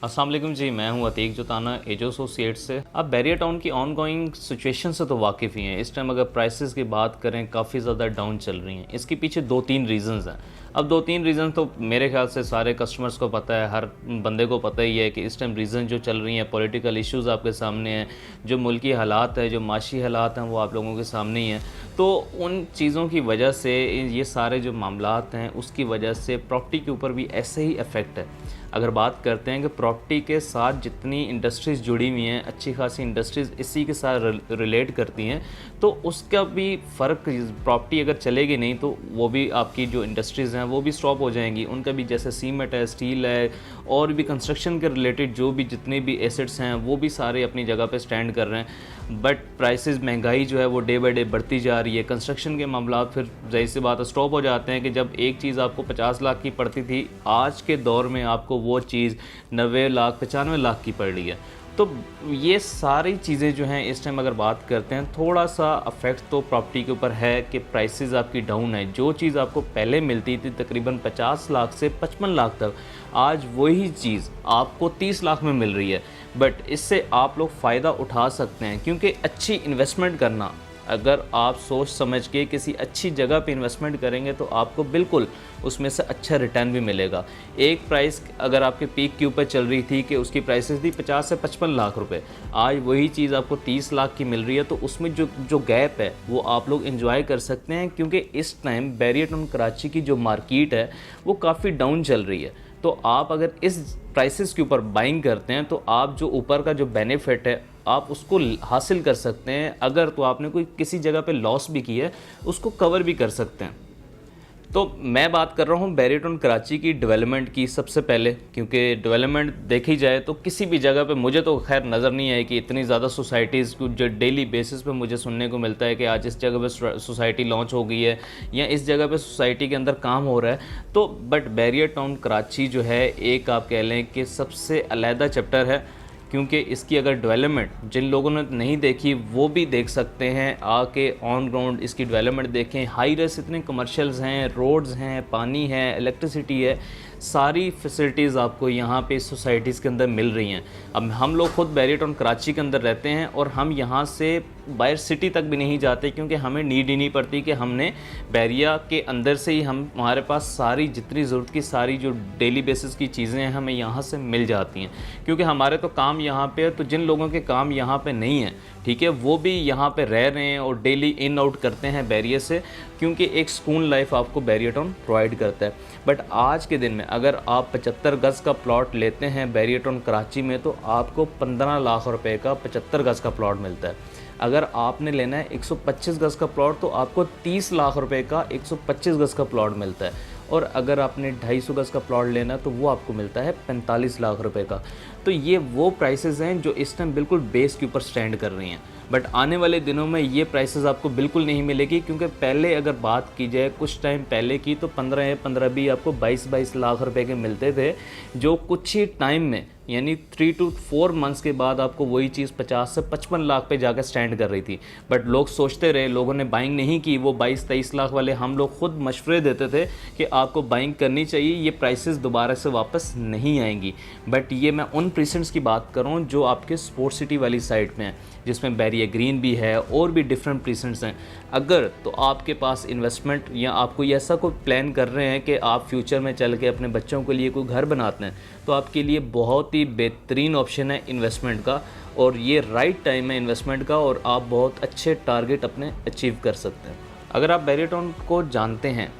अस्सलाम वालेकुम जी, मैं हूं अतीक जोताना एजो एसोसिएट से। आप बैरियर टाउन की ऑनगोइंग सिचुएशन से तो वाकिफ़ ही हैं। इस टाइम अगर प्राइसेस की बात करें काफ़ी ज़्यादा डाउन चल रही हैं। इसके पीछे 2-3 रीज़न्स हैं। अब 2-3 रीज़न तो मेरे ख्याल से सारे कस्टमर्स को पता है, हर बंदे को पता ही है कि इस टाइम रीज़न जो चल रही हैं, पॉलिटिकल इश्यूज़ आपके सामने हैं, जो मुल्की हालात है, जो माशी हालात हैं, वो आप लोगों के सामने ही हैं। तो उन चीज़ों की वजह से ये सारे जो मामलात हैं, उसकी वजह से प्रॉपर्टी के ऊपर भी ऐसे ही इफ़ेक्ट है। अगर बात करते हैं कि प्रॉपर्टी के साथ जितनी इंडस्ट्रीज़ जुड़ी हुई हैं, अच्छी खासी इंडस्ट्रीज़ इसी के साथ रिलेट करती हैं, तो उसका भी फ़र्क, प्रॉपर्टी अगर चलेगी नहीं तो वो भी आपकी जो इंडस्ट्रीज़ हैं वो भी स्टॉप हो जाएंगी। उनका भी जैसे सीमेंट है, स्टील है और भी कंस्ट्रक्शन के रिलेटेड जो भी जितने भी एसेट्स हैं वो भी सारे अपनी जगह पे स्टैंड कर रहे हैं। बट प्राइसेस, महंगाई जो है वो डे बाई डे बढ़ती जा रही है। कंस्ट्रक्शन के मामला फिर ज़ाहिर सी बात है स्टॉप हो जाते हैं कि जब एक चीज़ आपको 50 लाख की पड़ती थी, आज के दौर में आपको वो चीज़ 90 लाख 95 लाख की पड़ रही है। तो ये सारी चीज़ें जो हैं इस टाइम अगर बात करते हैं, थोड़ा सा अफेक्ट तो प्रॉपर्टी के ऊपर है कि प्राइसेस आपकी डाउन है। जो चीज़ आपको पहले मिलती थी तकरीबन 50 लाख से 55 लाख तक, आज वही चीज़ आपको 30 लाख में मिल रही है। बट इससे आप लोग फ़ायदा उठा सकते हैं, क्योंकि अच्छी इन्वेस्टमेंट करना, अगर आप सोच समझ के किसी अच्छी जगह पे इन्वेस्टमेंट करेंगे तो आपको बिल्कुल उसमें से अच्छा रिटर्न भी मिलेगा। एक प्राइस अगर आपके पीक के ऊपर चल रही थी कि उसकी प्राइसेस थी 50 से 55 लाख रुपए, आज वही चीज़ आपको 30 लाख की मिल रही है। तो उसमें जो गैप है वो आप लोग एंजॉय कर सकते हैं, क्योंकि इस टाइम बैरियर टाउन कराची की जो मार्केट है वो काफ़ी डाउन चल रही है। तो आप अगर इस प्राइसेस के ऊपर बाइंग करते हैं तो आप जो ऊपर का जो बेनिफिट है आप उसको हासिल कर सकते हैं। अगर तो आपने कोई किसी जगह पे लॉस भी की है उसको कवर भी कर सकते हैं। तो मैं बात कर रहा हूँ बैरियर टाउन कराची की डेवलपमेंट की सबसे पहले, क्योंकि डेवलपमेंट देखी जाए तो किसी भी जगह पे मुझे तो खैर नज़र नहीं आई कि इतनी ज़्यादा सोसाइटीज़ को जो डेली बेसिस पे मुझे सुनने को मिलता है कि आज इस जगह पे सोसाइटी लॉन्च हो गई है या इस जगह पे सोसाइटी के अंदर काम हो रहा है। तो बट बैरियर टाउन कराची जो है एक आप कह लें कि सबसे अलहदा चैप्टर है, क्योंकि इसकी अगर डेवलपमेंट जिन लोगों ने नहीं देखी वो भी देख सकते हैं, आके ऑन ग्राउंड इसकी डेवलपमेंट देखें। हाई रेस इतने कमर्शियल्स हैं, रोड्स हैं, पानी है, इलेक्ट्रिसिटी है, सारी फैसिलिटीज़ आपको यहाँ पे सोसाइटीज़ के अंदर मिल रही हैं। अब हम लोग खुद बैरियर टाउन कराची के अंदर रहते हैं और हम यहाँ से बाहर सिटी तक भी नहीं जाते, क्योंकि हमें नीड ही नहीं पड़ती कि हमने बैरिया के अंदर से ही हमारे पास सारी जितनी ज़रूरत की सारी जो डेली बेसिस की चीज़ें हैं हमें यहाँ से मिल जाती हैं। क्योंकि हमारे तो काम यहाँ पे है, तो जिन लोगों के काम यहाँ पे नहीं है, ठीक है, वो भी यहाँ पे रह रहे हैं और डेली इन आउट करते हैं बैरियर से, क्योंकि एक सुकून लाइफ आपको बैरियर टाउन प्रोवाइड करता है। बट आज के दिन में अगर आप 75 गज़ का प्लॉट लेते हैं बैरियर टाउन कराची में तो आपको 15 लाख रुपए का 75 गज़ का प्लॉट मिलता है। अगर आपने लेना है 125 गज़ का प्लॉट तो आपको 30 लाख रुपए का 125 गज़ का प्लॉट मिलता है। और अगर आपने 250 गज़ का प्लॉट लेना तो वो आपको मिलता है 45 लाख रुपए का। तो ये वो प्राइसेस हैं जो इस टाइम बिल्कुल बेस के ऊपर स्टैंड कर रही हैं। बट आने वाले दिनों में ये प्राइसेस आपको बिल्कुल नहीं मिलेगी, क्योंकि पहले अगर बात की जाए कुछ टाइम पहले की तो 15 भी आपको 22 लाख रुपए के मिलते थे, जो कुछ ही टाइम में यानी 3 to 4 मंथ्स के बाद आपको वही चीज़ 50 से 55 लाख पे जाकर स्टैंड कर रही थी। बट लोग सोचते रहे, लोगों ने बाइंग नहीं की। वो 22-23 लाख वाले हम लोग खुद मशवरे देते थे कि आपको बाइंग करनी चाहिए, ये प्राइसेस दोबारा से वापस नहीं आएंगी। बट ये मैं उन प्रीसेंट्स की बात कर रहा हूँ जो आपके स्पोर्ट सिटी वाली साइड में है, जिसमें बैरियर ग्रीन भी है और भी डिफरेंट प्रीसेंट्स हैं। अगर तो आपके पास इन्वेस्टमेंट या आप कोई ऐसा कोई प्लान कर रहे हैं कि आप फ्यूचर में चल के अपने बच्चों के लिए कोई घर बनाते हैं, तो आपके लिए बहुत ही बेहतरीन ऑप्शन है इन्वेस्टमेंट का, और ये राइट टाइम है इन्वेस्टमेंट का, और आप बहुत अच्छे टारगेट अपने अचीव कर सकते हैं। अगर आप बैरियर टाउन को जानते हैं,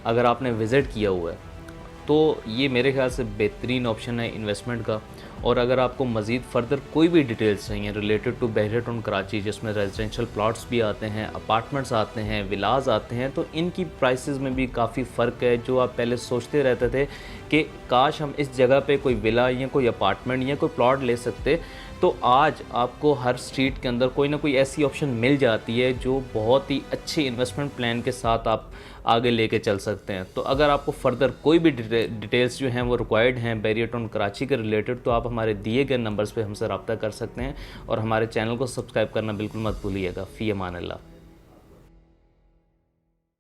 अगर आपने विज़िट किया हुआ है, तो ये मेरे ख्याल से बेहतरीन ऑप्शन है इन्वेस्टमेंट का। और अगर आपको मज़ीद फ़र्दर कोई भी डिटेल्स चाहिए related to Bahria Town Karachi, जिसमें रेजिडेंशियल प्लॉट्स भी आते हैं, अपार्टमेंट्स आते हैं, विलाज आते हैं, तो इनकी प्राइसेस में भी काफ़ी फ़र्क है। जो आप पहले सोचते रहते थे कि काश हम इस जगह पे कोई विला या कोई अपार्टमेंट या कोई प्लॉट ले सकते, तो आज आपको हर स्ट्रीट के अंदर कोई ना कोई ऐसी ऑप्शन मिल जाती है जो बहुत ही अच्छी इन्वेस्टमेंट प्लान के साथ आप आगे लेके चल सकते हैं। तो अगर आपको फ़र्दर कोई भी डिटेल्स जो हैं वो रिक्वायर्ड हैं बैरियर टाउन कराची के रिलेटेड, तो आप हमारे दिए गए नंबर्स पे हमसे रब्ता कर सकते हैं, और हमारे चैनल को सब्सक्राइब करना बिल्कुल मत भूलिएगा। फ़ी अमान अल्लाह।